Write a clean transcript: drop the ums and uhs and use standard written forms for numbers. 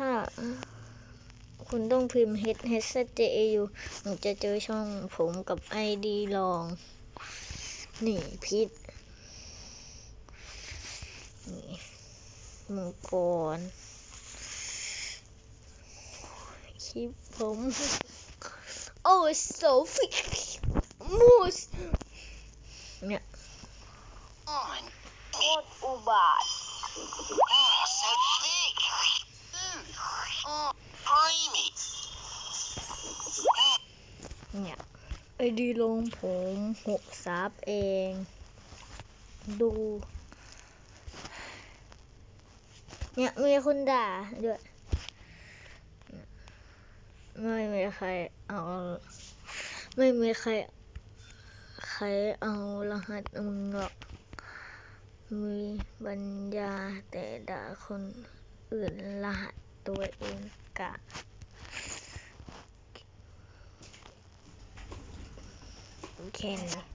ถ้าคุณต้องพิมพ์ HSJAU ถึงจะเจอช่องผมกับ ID ลองนี่พิษนี่มังกรคลิปผมโอ้โซฟิกมูสเนี่ยโคตรอุบาทso thick creamy เนี่ยไอดีลงผม6 ซับเองดูเนี่ยมีคนด่าด้วยไม่มีใครเอาเอารหัสมึงหรอกมีปัญญาแต่ด่าคนอื่นรหัสตัวเองกะแค่นี้